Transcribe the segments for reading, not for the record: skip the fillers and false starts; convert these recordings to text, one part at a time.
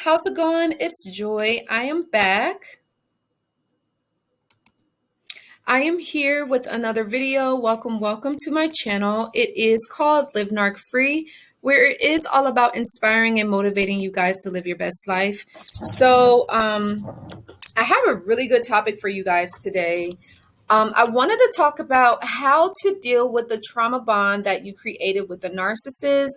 How's it going? It's Joy. I am back. I am here with another video. Welcome to my channel. It is called Live Narc Free, where it is all about inspiring and motivating you guys to live your best life. I have a really good topic for you guys today. I wanted to talk about how to deal with the trauma bond that you created with the narcissist.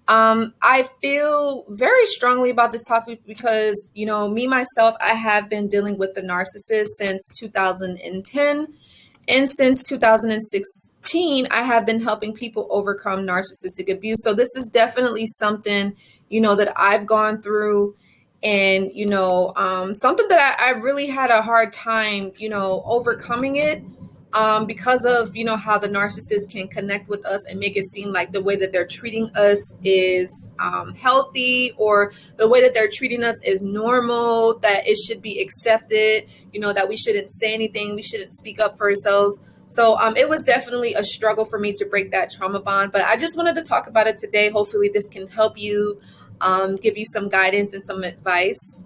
I feel very strongly about this topic because, me myself, I have been dealing with the narcissist since 2010. And since 2016, I have been helping people overcome narcissistic abuse. So this is definitely something, that I've gone through and, something that I really had a hard time, overcoming it because of, how the narcissist can connect with us and make it seem like the way that they're treating us is healthy, or the way that they're treating us is normal, that it should be accepted, that we shouldn't say anything, we shouldn't speak up for ourselves. So it was definitely a struggle for me to break that trauma bond, but I just wanted to talk about it today. Hopefully this can help you, give you some guidance and some advice.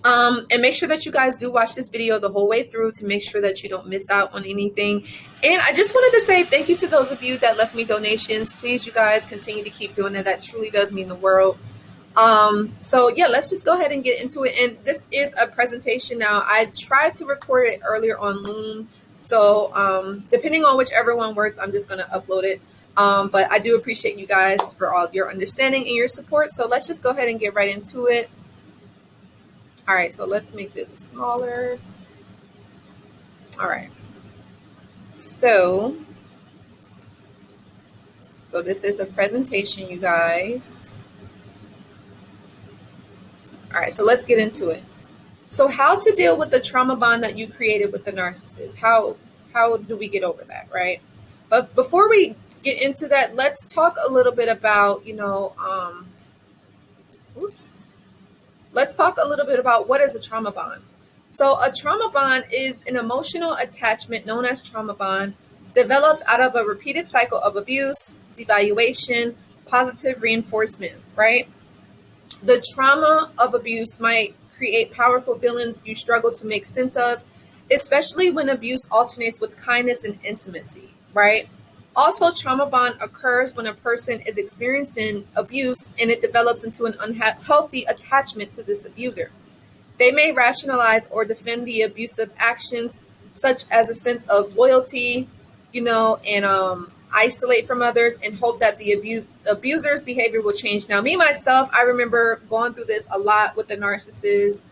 And make sure that you guys do watch this video the whole way through to make sure that you don't miss out on anything. And I just wanted to say thank you to those of you that left me donations. Please, you guys, continue to keep doing that. That truly does mean the world. So yeah, let's just go ahead and get into it. And this is a presentation now. I tried to record it earlier on Loom. So depending on whichever one works, I'm just going to upload it. But I do appreciate you guys for all your understanding and your support. So let's just go ahead and get right into it. All right, so let's make this smaller. All right. So this is a presentation, you guys. All right, so let's get into it. So how to deal with the trauma bond that you created with the narcissist? How do we get over that, right? But before we get into that, let's talk a little bit about, let's talk a little bit about what is a trauma bond. So a trauma bond is an emotional attachment known as trauma bond, develops out of a repeated cycle of abuse, devaluation, positive reinforcement, right? The trauma of abuse might create powerful feelings you struggle to make sense of, especially when abuse alternates with kindness and intimacy, right? Also, trauma bond occurs when a person is experiencing abuse and it develops into an unhealthy attachment to this abuser. They may rationalize or defend the abusive actions, such as a sense of loyalty, and isolate from others and hope that the abuser's behavior will change. Now, me, myself, I remember going through this a lot with the narcissist.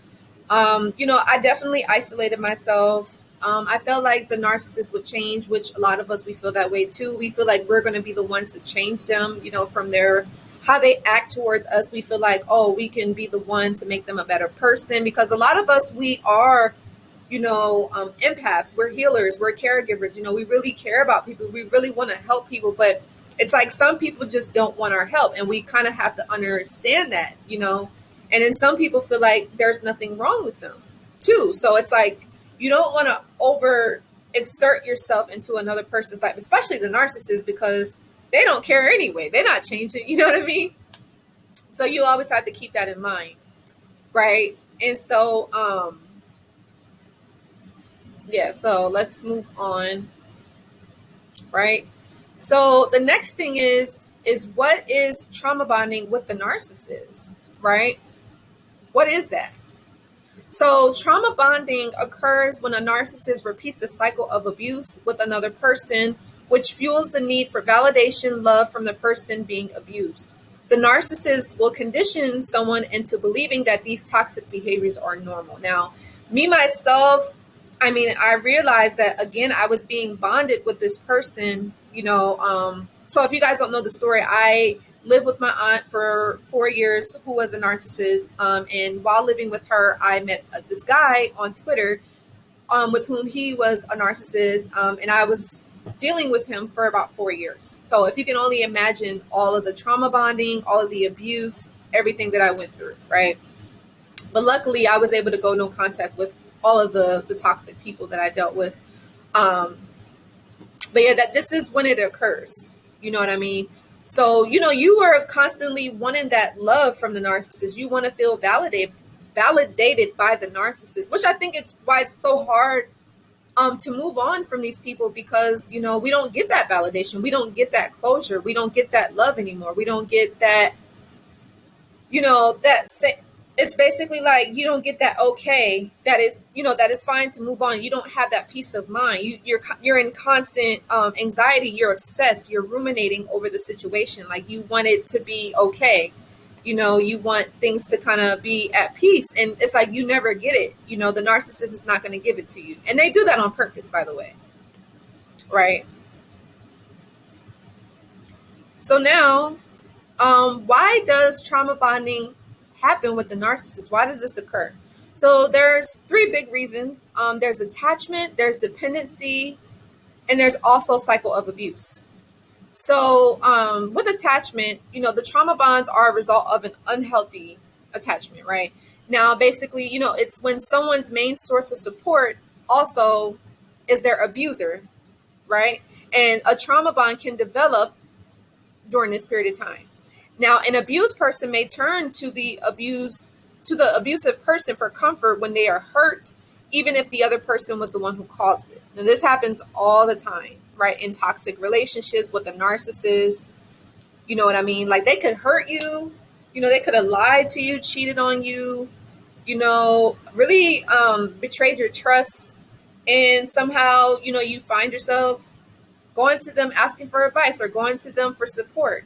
I definitely isolated myself. I felt like the narcissist would change, which a lot of us, we feel that way too. We feel like we're going to be the ones to change them, from how they act towards us. We feel like, we can be the one to make them a better person, because a lot of us, we are, empaths, we're healers, we're caregivers, we really care about people. We really want to help people, but it's like some people just don't want our help. And we kind of have to understand that, and then some people feel like there's nothing wrong with them too. So it's like, you don't want to over exert yourself into another person's life, especially the narcissist, because they don't care anyway. They're not changing. You know what I mean? So you always have to keep that in mind. Right. And so, so let's move on. Right. So the next thing is what is trauma bonding with the narcissist? Right. What is that? So trauma bonding occurs when a narcissist repeats a cycle of abuse with another person, which fuels the need for validation, love from the person being abused. The narcissist will condition someone into believing that these toxic behaviors are normal. Now, me, myself, I realized that, again, I was being bonded with this person, so if you guys don't know the story, I lived with my aunt for 4 years who was a narcissist. And while living with her, I met this guy on Twitter with whom he was a narcissist. And I was dealing with him for about 4 years. So if you can only imagine all of the trauma bonding, all of the abuse, everything that I went through, right? But luckily, I was able to go no contact with all of the toxic people that I dealt with. But yeah, this is when it occurs. You know what I mean? So, you are constantly wanting that love from the narcissist. You want to feel validated by the narcissist, which I think it's why it's so hard to move on from these people, because we don't get that validation, we don't get that closure, we don't get that love anymore, we don't get that, it's basically like you don't get that okay, that is that it's fine to move on. You don't have that peace of mind. You're in constant anxiety, you're obsessed, you're ruminating over the situation, like you want it to be okay. You want things to kind of be at peace, and it's like you never get it. The narcissist is not going to give it to you, and they do that on purpose, by the way, right? So now, why does trauma bonding happen with the narcissist? Why does this occur? So there's three big reasons. There's attachment, there's dependency, and there's also cycle of abuse. So with attachment, the trauma bonds are a result of an unhealthy attachment, right? Now, basically, it's when someone's main source of support also is their abuser, right? And a trauma bond can develop during this period of time. Now, an abused person may turn to the abusive person for comfort when they are hurt, even if the other person was the one who caused it. Now, this happens all the time, right? In toxic relationships with a narcissist. You know what I mean? Like, they could hurt you, they could have lied to you, cheated on you, really betrayed your trust. And somehow, you find yourself going to them asking for advice or going to them for support,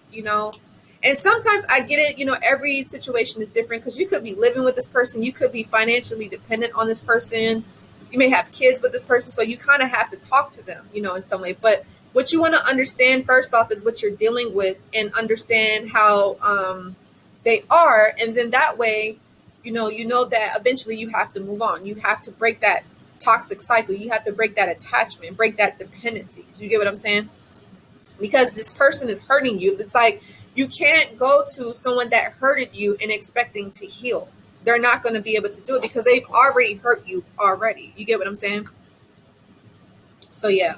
And sometimes I get it, every situation is different, because you could be living with this person, you could be financially dependent on this person, you may have kids with this person, so you kind of have to talk to them, in some way. But what you want to understand first off is what you're dealing with, and understand how they are, and then that way, you know that eventually you have to move on. You have to break that toxic cycle. You have to break that attachment, break that dependency. You get what I'm saying? Because this person is hurting you. It's like you can't go to someone that hurted you and expecting to heal. They're not going to be able to do it because they've already hurt you already. You get what I'm saying? So yeah.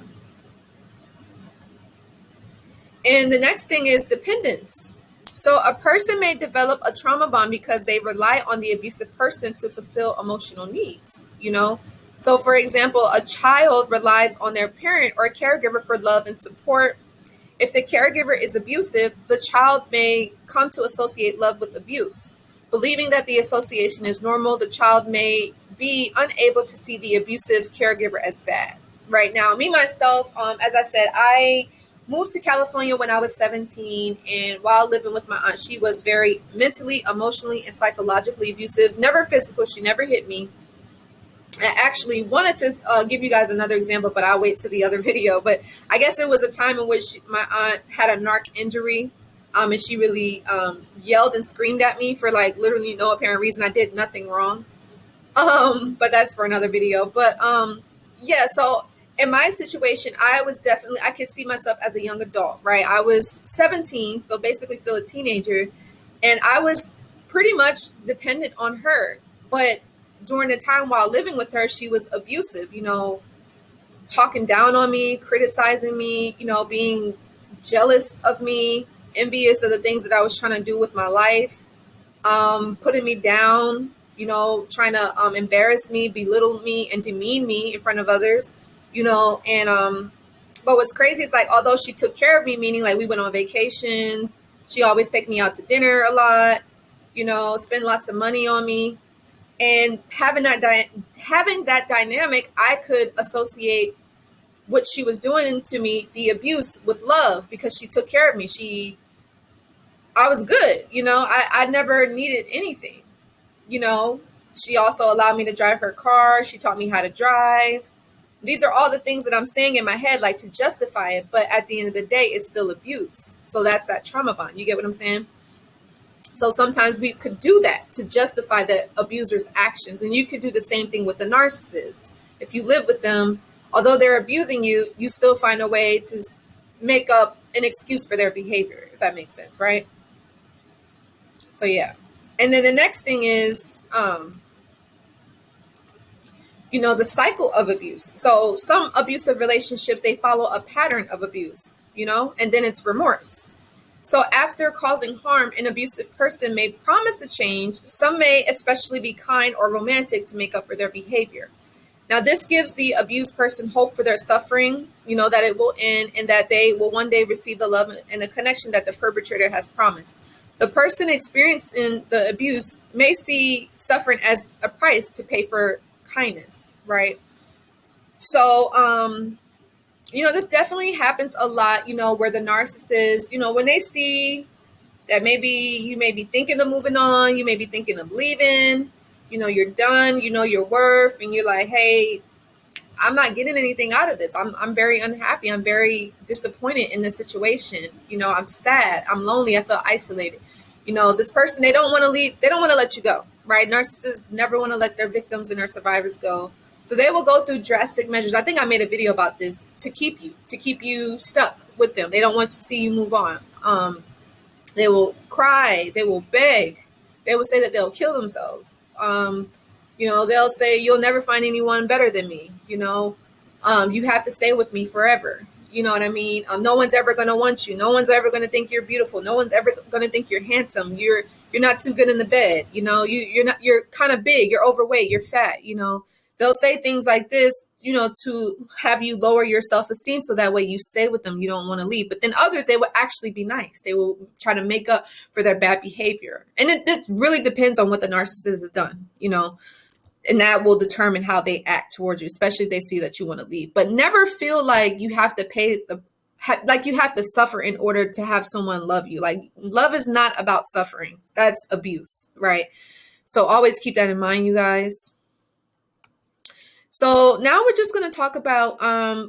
And the next thing is dependence. So a person may develop a trauma bond because they rely on the abusive person to fulfill emotional needs, So, for example, a child relies on their parent or caregiver for love and support. If the caregiver is abusive, the child may come to associate love with abuse. Believing that the association is normal, the child may be unable to see the abusive caregiver as bad. Right now, me, myself, as I said, I moved to California when I was 17, and while living with my aunt, she was very mentally, emotionally, and psychologically abusive. Never physical. She never hit me. I actually wanted to give you guys another example, but I'll wait to the other video. But I guess it was a time in which my aunt had a narc injury, and she really yelled and screamed at me for like literally no apparent reason. I did nothing wrong, but that's for another video. But yeah, so in my situation, I could see myself as a young adult, right? I was 17, so basically still a teenager, and I was pretty much dependent on her. But during the time while living with her, she was abusive, talking down on me, criticizing me, being jealous of me, envious of the things that I was trying to do with my life, putting me down, trying to embarrass me, belittle me, and demean me in front of others, and but what's crazy is like, although she took care of me, meaning like we went on vacations, she always take me out to dinner a lot, spend lots of money on me. And having that dynamic, I could associate what she was doing to me, the abuse, with love, because she took care of me. I was good, I never needed anything, She also allowed me to drive her car. She taught me how to drive. These are all the things that I'm saying in my head, like to justify it. But at the end of the day, it's still abuse. So that's that trauma bond. You get what I'm saying? So sometimes we could do that to justify the abuser's actions. And you could do the same thing with the narcissist. If you live with them, although they're abusing you, you still find a way to make up an excuse for their behavior, if that makes sense, right? So yeah. And then the next thing is, the cycle of abuse. So some abusive relationships, they follow a pattern of abuse, and then it's remorse. So after causing harm, an abusive person may promise to change. Some may especially be kind or romantic to make up for their behavior. Now, this gives the abused person hope for their suffering, that it will end and that they will one day receive the love and the connection that the perpetrator has promised. The person experiencing the abuse may see suffering as a price to pay for kindness, right? So, this definitely happens a lot, where the narcissist, when they see that maybe you may be thinking of moving on, you may be thinking of leaving, you're done, your worth, and you're like, hey, I'm not getting anything out of this. I'm very unhappy. I'm very disappointed in this situation. I'm sad. I'm lonely. I feel isolated. This person, they don't want to leave. They don't want to let you go, right? Narcissists never want to let their victims and their survivors go. So they will go through drastic measures. I think I made a video about this to keep you stuck with them. They don't want to see you move on. They will cry. They will beg. They will say that they'll kill themselves. They'll say, you'll never find anyone better than me. You have to stay with me forever. You know what I mean? No one's ever going to want you. No one's ever going to think you're beautiful. No one's ever going to think you're handsome. You're not too good in the bed. You're kind of big. You're overweight. You're fat. They'll say things like this, to have you lower your self-esteem so that way you stay with them. You don't want to leave. But then others, they will actually be nice. They will try to make up for their bad behavior. And it really depends on what the narcissist has done, and that will determine how they act towards you, especially if they see that you want to leave. But never feel like you have to you have to suffer in order to have someone love you. Like, love is not about suffering. That's abuse, right? So always keep that in mind, you guys. So now we're just going to talk about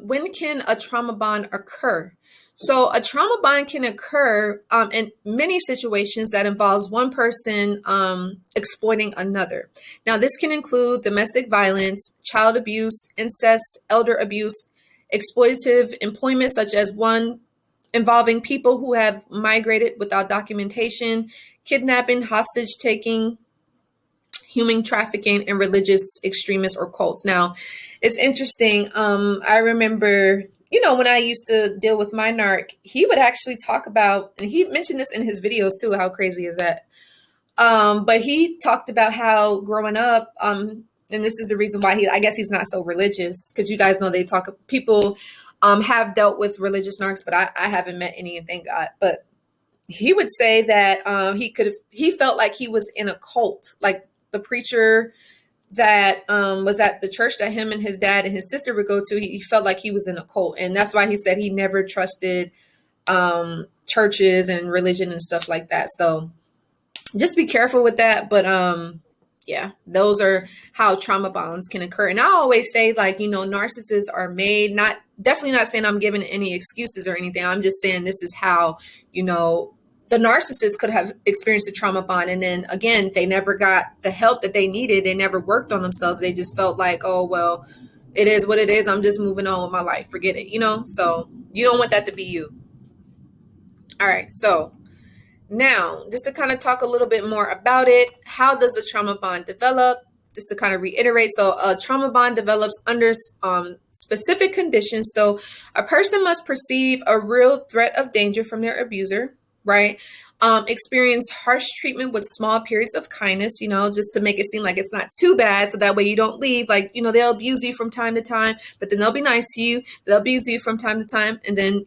when can a trauma bond occur. So a trauma bond can occur in many situations that involves one person exploiting another. Now, this can include domestic violence, child abuse, incest, elder abuse, exploitative employment, such as one involving people who have migrated without documentation, kidnapping, hostage taking, human trafficking, and religious extremists or cults. Now, it's interesting. I remember, when I used to deal with my narc, he would actually talk about, and he mentioned this in his videos too, how crazy is that? But he talked about how growing up, and this is the reason why I guess he's not so religious, because you guys know people have dealt with religious narcs, but I haven't met any, and thank God. But he would say that he felt like he was in a cult, like the preacher that was at the church that him and his dad and his sister would go to, he felt like he was in a cult. And that's why he said he never trusted churches and religion and stuff like that. So just be careful with that. But yeah, those are how trauma bonds can occur. And I always say, like, narcissists are made, definitely not saying I'm giving any excuses or anything. I'm just saying this is how, the narcissist could have experienced a trauma bond. And then again, they never got the help that they needed. They never worked on themselves. They just felt like, oh, well, it is what it is. I'm just moving on with my life. Forget it, So you don't want that to be you. All right. So now, just to kind of talk a little bit more about it, how does a trauma bond develop? Just to kind of reiterate, so a trauma bond develops under specific conditions. So a person must perceive a real threat of danger from their abuser, right? Experience harsh treatment with small periods of kindness, just to make it seem like it's not too bad. So that way you don't leave. Like, they'll abuse you from time to time, but then they'll be nice to you. They'll abuse you from time to time. And then,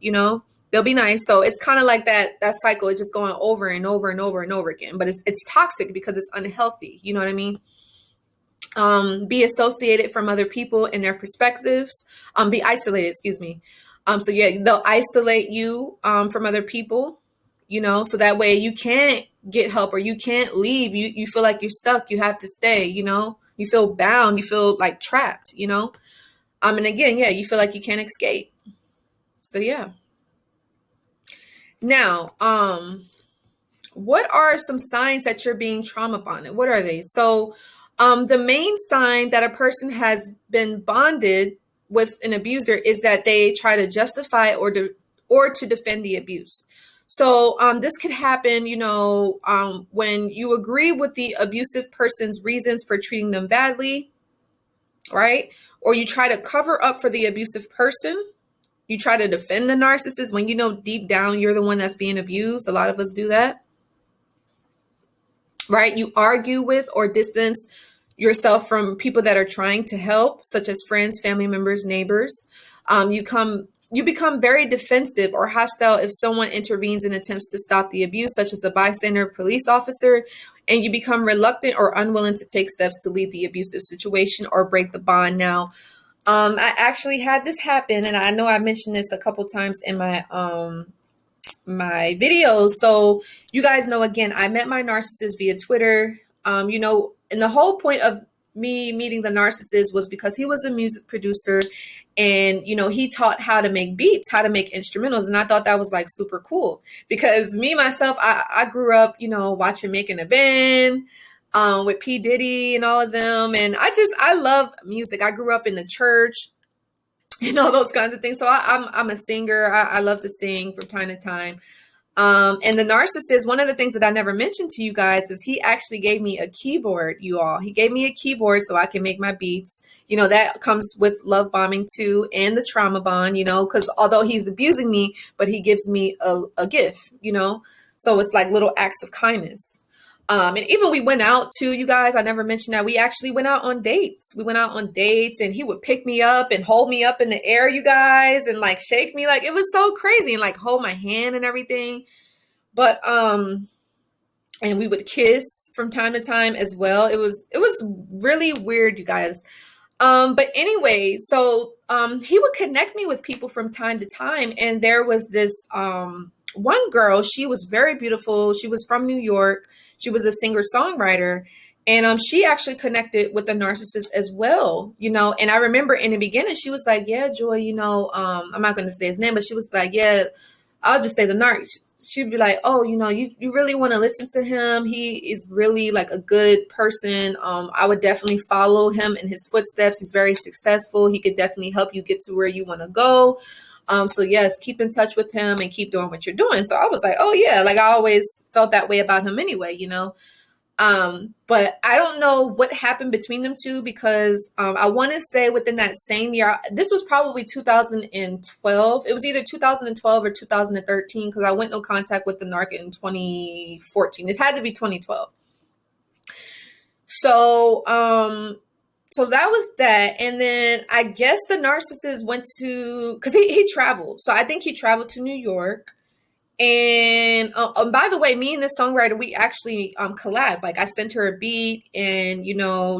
they'll be nice. So it's kind of like that cycle is just going over and over and over and over again. But it's toxic because it's unhealthy. You know what I mean? Be associated from other people and their perspectives. Be isolated, excuse me. So yeah, they'll isolate you from other people. So that way you can't get help or you can't leave. You feel like you're stuck. You have to stay, you feel bound. You feel like trapped, and again, yeah, you feel like you can't escape. So yeah. Now, what are some signs that you're being trauma bonded? What are they? So the main sign that a person has been bonded with an abuser is that they try to justify or to defend the abuse. So this could happen, when you agree with the abusive person's reasons for treating them badly, right? Or you try to cover up for the abusive person, You try to defend the narcissist when you know deep down you're the one that's being abused. A lot of us do that, right? You argue with or distance yourself from people that are trying to help, such as friends, family members, neighbors. You become very defensive or hostile if someone intervenes and attempts to stop the abuse, such as a bystander, police officer, and you become reluctant or unwilling to take steps to leave the abusive situation or break the bond. Now, I actually had this happen, and I know I mentioned this a couple times in my videos. So you guys know, again, I met my narcissist via Twitter. And the whole point of me meeting the narcissist was because he was a music producer, and he taught how to make beats, how to make instrumentals, and I thought that was like super cool because me myself, I grew up watching Making a Band with P Diddy and all of them, and I love music. I grew up in the church and all those kinds of things. So I'm a singer. I love to sing from time to time. And the narcissist, one of the things that I never mentioned to you guys is he actually gave me a keyboard, you all. He gave me a keyboard so I can make my beats. That comes with love bombing too, and the trauma bond, because although he's abusing me, but he gives me a gift, so it's like little acts of kindness. And even we went out too, you guys, I never mentioned that we actually went out on dates. We went out on dates and he would pick me up and hold me up in the air, you guys, and like shake me. Like it was so crazy, and like hold my hand and everything. But, and we would kiss from time to time as well. It was really weird, you guys. But anyway, so, he would connect me with people from time to time. And there was this, one girl, she was very beautiful. She was from New York. She was a singer-songwriter, and she actually connected with the narcissist as well, and I remember in the beginning, she was like, yeah, Joy, I'm not going to say his name, but she was like, yeah, I'll just say the narc. She'd be like, oh, you really want to listen to him. He is really like a good person. I would definitely follow him in his footsteps. He's very successful. He could definitely help you get to where you want to go. So yes, keep in touch with him and keep doing what you're doing. So I was like, oh yeah, like I always felt that way about him anyway, but I don't know what happened between them two because I want to say within that same year, this was probably 2012. It was either 2012 or 2013 because I went no contact with the narc in 2014. It had to be 2012. So that was that. And then I guess the narcissist went to, because he traveled. So I think he traveled to New York. And by the way, me and the songwriter, we actually collabed. Like I sent her a beat and,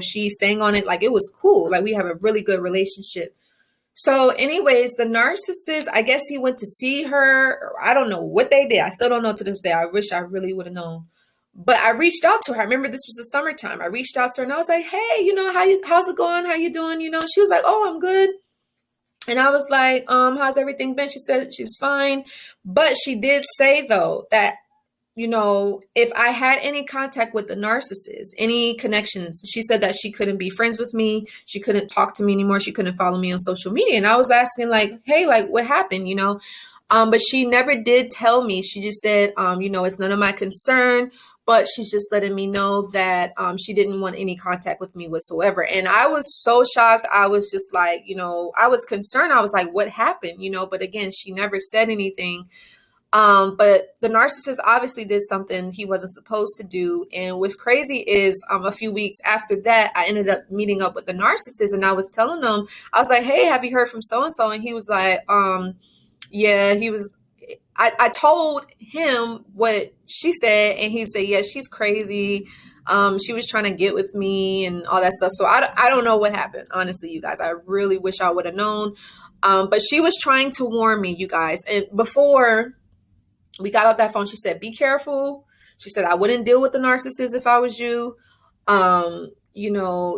she sang on it. Like it was cool. Like we have a really good relationship. So anyways, the narcissist, I guess he went to see her. I don't know what they did. I still don't know to this day. I wish I really would have known. But I reached out to her. I remember this was the summertime. I reached out to her and I was like, hey, how's it going? How you doing? She was like, oh, I'm good. And I was like, how's everything been? She said she's fine. But she did say, though, that, if I had any contact with the narcissist, any connections, she said that she couldn't be friends with me. She couldn't talk to me anymore. She couldn't follow me on social media. And I was asking like, hey, like what happened, But she never did tell me. She just said, it's none of my concern. But she's just letting me know that she didn't want any contact with me whatsoever. And I was so shocked. I was just like, I was concerned. I was like, what happened? But again, she never said anything. But the narcissist obviously did something he wasn't supposed to do. And what's crazy is a few weeks after that, I ended up meeting up with the narcissist. And I was telling him, I was like, hey, have you heard from so-and-so? And he was like, yeah, I told him what she said, and he said, yeah, she's crazy. She was trying to get with me and all that stuff. So I don't know what happened. Honestly, you guys, I really wish I would have known. But she was trying to warn me, you guys. And before we got off that phone, she said, be careful. She said, I wouldn't deal with the narcissist if I was you.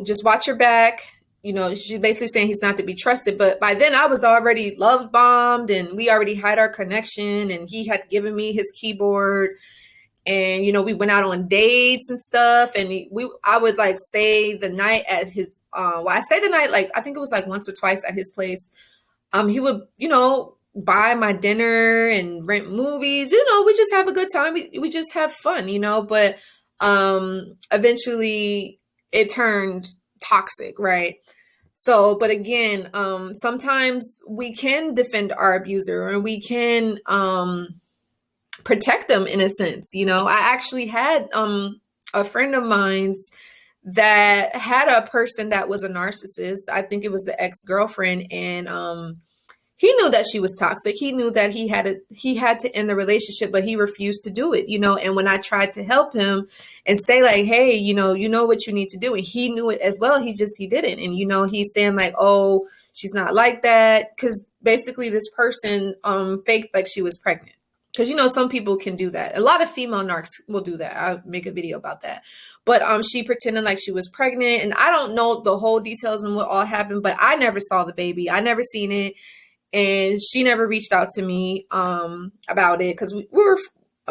Just watch your back. She's basically saying he's not to be trusted. But by then I was already love bombed and we already had our connection and he had given me his keyboard and, we went out on dates and stuff. And I would like stay the night at his, I stayed the night, like, I think it was like once or twice at his place. He would, buy my dinner and rent movies, we just have a good time. We just have fun, but, eventually it turned toxic, right? So, but again, sometimes we can defend our abuser, and we can protect them in a sense. I actually had a friend of mine's that had a person that was a narcissist. I think it was the ex-girlfriend, and he knew that she was toxic. He knew that he had to end the relationship, but he refused to do it. And when I tried to help him and say like, hey, you know what you need to do, and he knew it as well, he didn't. And he's saying like, oh, she's not like that, because basically this person faked like she was pregnant. Because some people can do that. A lot of female narcs will do that. I'll make a video about that. But she pretended like she was pregnant, and I don't know the whole details and what all happened, but I never saw the baby. I never seen it. And she never reached out to me about it, because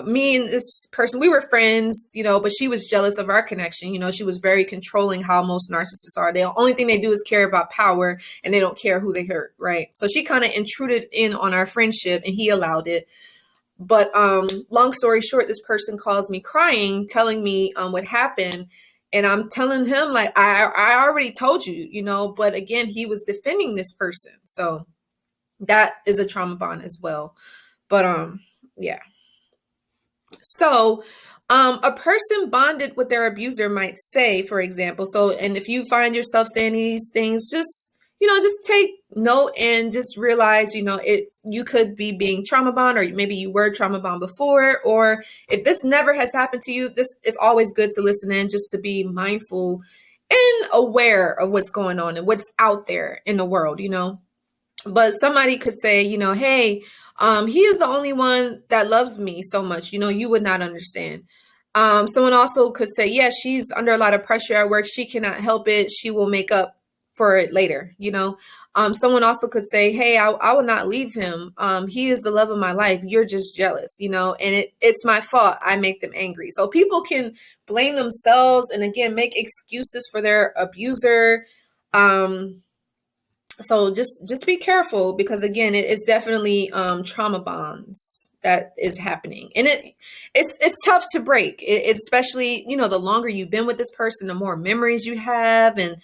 me and this person, we were friends, but she was jealous of our connection. She was very controlling, how most narcissists are. The only thing they do is care about power, and they don't care who they hurt, right? So she kind of intruded in on our friendship, and he allowed it. But long story short, this person calls me crying, telling me what happened. And I'm telling him like, I already told you, but again, he was defending this person. So that is a trauma bond as well. But yeah. So a person bonded with their abuser might say, for example, and if you find yourself saying these things, just take note and just realize, you could be being trauma bond, or maybe you were trauma bond before, or if this never has happened to you, this is always good to listen in, just to be mindful and aware of what's going on and what's out there in the world, But somebody could say, hey, he is the only one that loves me so much, you would not understand. Someone also could say, yeah, she's under a lot of pressure at work. She cannot help it. She will make up for it later. Someone also could say, hey, I will not leave him. He is the love of my life. You're just jealous, and it's my fault. I make them angry. So people can blame themselves and again, make excuses for their abuser. So just be careful, because again, it's definitely trauma bonds that is happening, and it's tough to break. It's especially, the longer you've been with this person, the more memories you have, and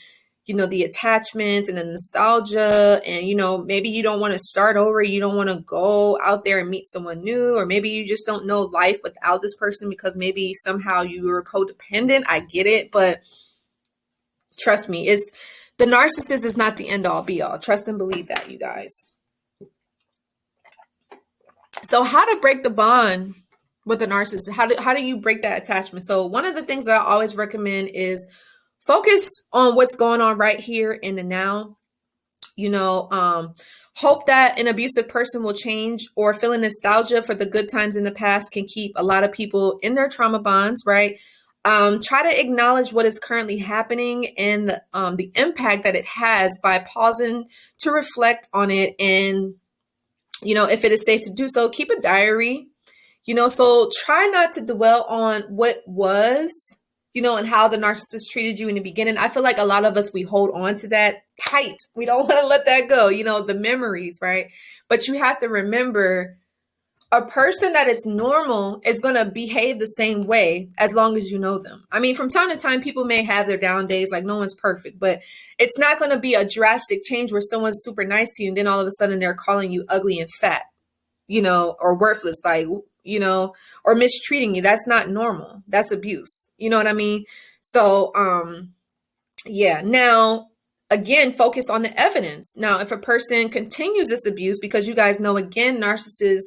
the attachments and the nostalgia, and maybe you don't want to start over. You don't want to go out there and meet someone new, or maybe you just don't know life without this person because maybe somehow you were codependent. I get it, but trust me, the narcissist is not the end all be all. Trust and believe that, you guys. So how to break the bond with the narcissist? How do you break that attachment? So one of the things that I always recommend is focus on what's going on right here in the now. Hope that an abusive person will change, or feeling nostalgia for the good times in the past can keep a lot of people in their trauma bonds, right? Try to acknowledge what is currently happening and the impact that it has by pausing to reflect on it. And, if it is safe to do so, keep a diary, so try not to dwell on what was, and how the narcissist treated you in the beginning. I feel like a lot of us, we hold on to that tight. We don't want to let that go, the memories, right? But you have to remember, a person that is normal is going to behave the same way as long as you know them. I mean, from time to time, people may have their down days, like no one's perfect, but it's not going to be a drastic change where someone's super nice to you and then all of a sudden they're calling you ugly and fat, or worthless, like, or mistreating you. That's not normal. That's abuse. You know what I mean? So, yeah. Now, again, focus on the evidence. Now, if a person continues this abuse, because you guys know, again, narcissists,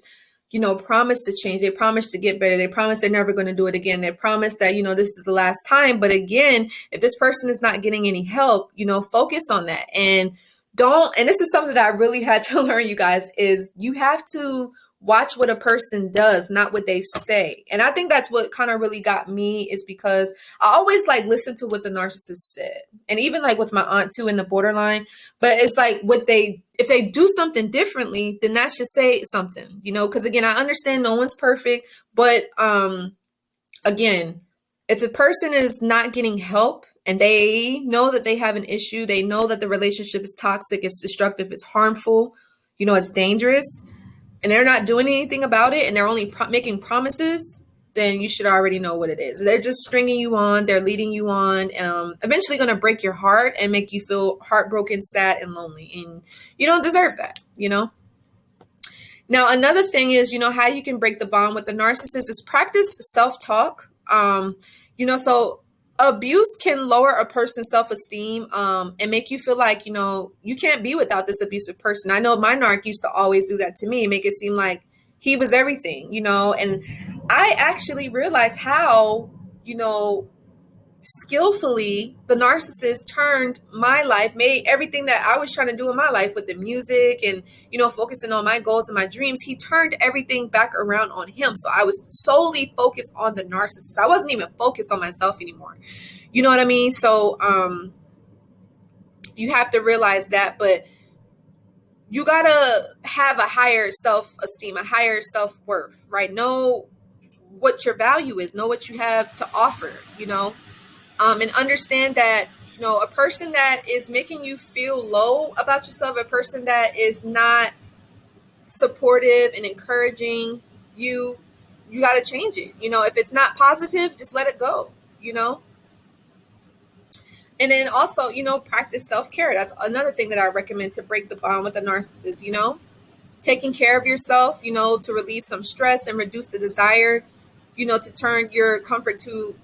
promise to change. They promise to get better. They promise they're never going to do it again. They promise that, this is the last time. But again, if this person is not getting any help, focus on that. And this is something that I really had to learn, you guys, is you have to watch what a person does, not what they say. And I think that's what kind of really got me, is because I always listen to what the narcissist said. And even with my aunt too, in the borderline, but it's like if they do something differently, then that should say something, because again, I understand no one's perfect, but again, if the person is not getting help and they know that they have an issue, they know that the relationship is toxic, it's destructive, it's harmful, it's dangerous, and they're not doing anything about it, and they're only making promises, then you should already know what it is. They're just stringing you on. They're leading you on. Eventually going to break your heart and make you feel heartbroken, sad, and lonely. And you don't deserve that, you know? Now, another thing is, how you can break the bond with the narcissist is practice self-talk. So abuse can lower a person's self-esteem and make you feel like, you can't be without this abusive person. I know my narc used to always do that to me, make it seem like he was everything, and I actually realized how, skillfully the narcissist turned my life, made everything that I was trying to do in my life with the music and, focusing on my goals and my dreams. He turned everything back around on him. So I was solely focused on the narcissist. I wasn't even focused on myself anymore. You know what I mean? So you have to realize that, but you gotta have a higher self-esteem, a higher self-worth, right? Know what your value is, know what you have to offer, and understand that, a person that is making you feel low about yourself, a person that is not supportive and encouraging you, you got to change it. If it's not positive, just let it go, And then also, practice self-care. That's another thing that I recommend to break the bond with a narcissist, taking care of yourself, to release some stress and reduce the desire, to turn your comfort to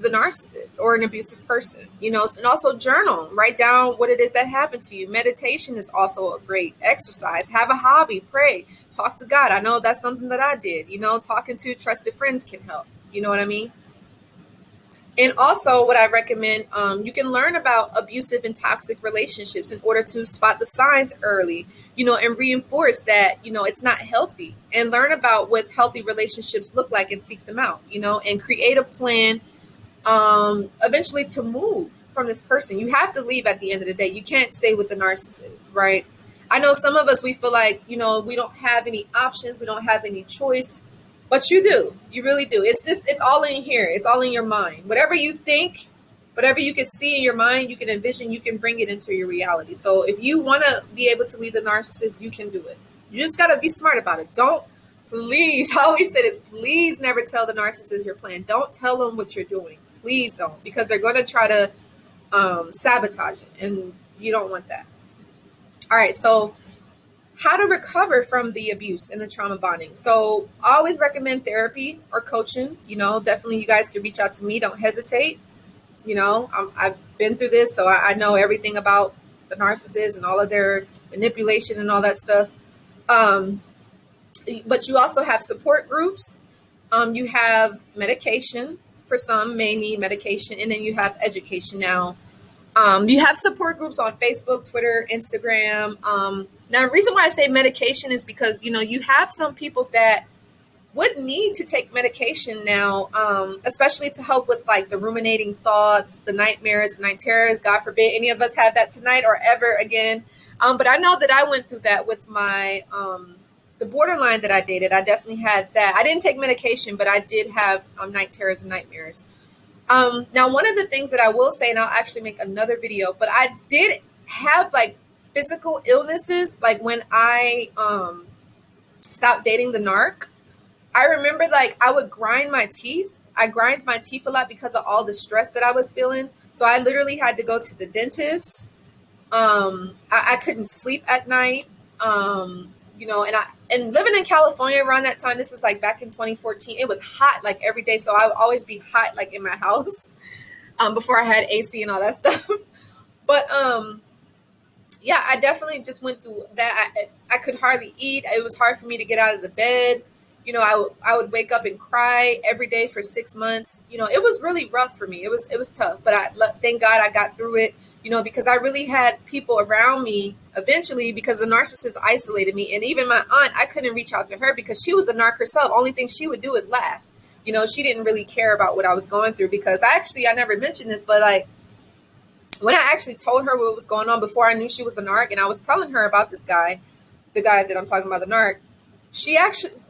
the narcissist or an abusive person, and also journal, write down what it is that happened to you. Meditation is also a great exercise. Have a hobby, pray, talk to God. I know that's something that I did, talking to trusted friends can help. You know what I mean? And also what I recommend, you can learn about abusive and toxic relationships in order to spot the signs early, and reinforce that, it's not healthy, and learn about what healthy relationships look like and seek them out, and create a plan eventually to move from this person. You have to leave at the end of the day. You can't stay with the narcissist, right? I know some of us, we feel like, we don't have any options. We don't have any choice. But you do. You really do. It's all in here. It's all in your mind. Whatever you think, whatever you can see in your mind, you can envision, you can bring it into your reality. So if you want to be able to leave the narcissist, you can do it. You just got to be smart about it. Please, I always say this, please never tell the narcissist your plan. Don't tell them what you're doing. Please don't, because they're going to try to sabotage it, and you don't want that. All right, so how to recover from the abuse and the trauma bonding. So I always recommend therapy or coaching. Definitely you guys can reach out to me. Don't hesitate. I've been through this, so I know everything about the narcissist and all of their manipulation and all that stuff. But you also have support groups. You have medication. For some may need medication, and then you have education now. You have support groups on Facebook, Twitter, Instagram. Now, the reason why I say medication is because, you have some people that would need to take medication now, especially to help with like the ruminating thoughts, the nightmares, night terrors. God forbid any of us have that tonight or ever again. But I know that I went through that with my the borderline that I dated. I definitely had that. I didn't take medication, but I did have night terrors and nightmares. Now, one of the things that I will say, and I'll actually make another video, but I did have like physical illnesses. Like when I stopped dating the narc, I remember like I would grind my teeth. I grind my teeth a lot because of all the stress that I was feeling. So I literally had to go to the dentist. I couldn't sleep at night. And living in California around that time, this was like back in 2014, it was hot like every day. So I would always be hot like in my house before I had AC and all that stuff. But yeah, I definitely just went through that. I could hardly eat. It was hard for me to get out of the bed. I would wake up and cry every day for 6 months. It was really rough for me. It was tough, but thank God I got through it. Because I really had people around me eventually, because the narcissist isolated me. And even my aunt, I couldn't reach out to her because she was a narc herself. Only thing she would do is laugh. She didn't really care about what I was going through, because I never mentioned this, but like when I actually told her what was going on before I knew she was a narc, and I was telling her about this guy, the guy that I'm talking about, the narc,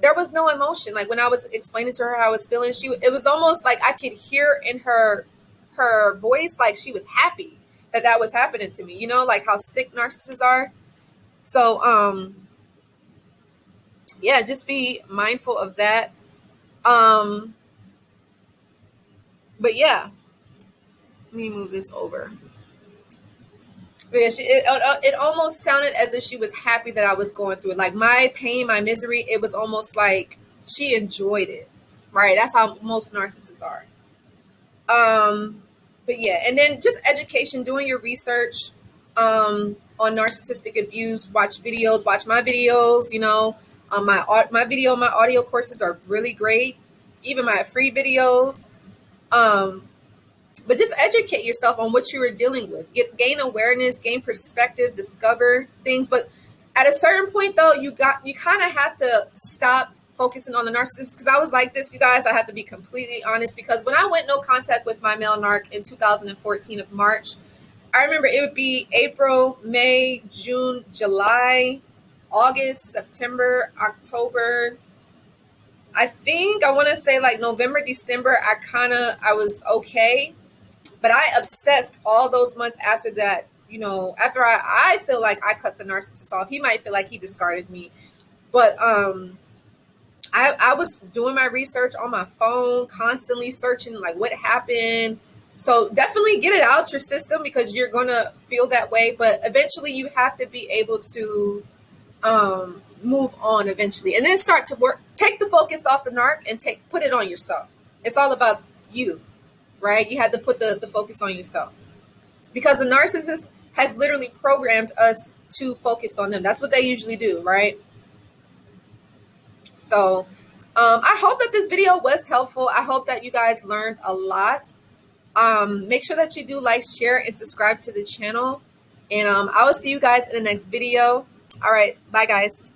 there was no emotion. Like when I was explaining to her how I was feeling, it was almost like I could hear in her voice, like she was happy that was happening to me, like how sick narcissists are. So, yeah, just be mindful of that. But yeah, let me move this over. But yeah, it almost sounded as if she was happy that I was going through it. Like my pain, my misery, it was almost like she enjoyed it. Right? That's how most narcissists are. But yeah, and then just education, doing your research on narcissistic abuse. Watch videos, watch my videos. My audio courses are really great. Even my free videos. Um, but just educate yourself on what you are dealing with. Gain awareness, gain perspective, discover things. But at a certain point, though, you kind of have to stop focusing on the narcissist. Because I was like this, you guys. I have to be completely honest. Because when I went no contact with my male narc in 2014 of March, I remember it would be April, May, June, July, August, September, October. I think I want to say like November, December. I was okay, but I obsessed all those months after that. After I feel like I cut the narcissist off. He might feel like he discarded me, but I was doing my research on my phone, constantly searching like what happened. So definitely get it out your system because you're gonna feel that way. But eventually, you have to be able to move on eventually, and then start to work. Take the focus off the narc and put it on yourself. It's all about you, right? You had to put the focus on yourself because the narcissist has literally programmed us to focus on them. That's what they usually do, right? So I hope that this video was helpful. I hope that you guys learned a lot. Make sure that you do like, share, and subscribe to the channel. And I will see you guys in the next video. All right. Bye, guys.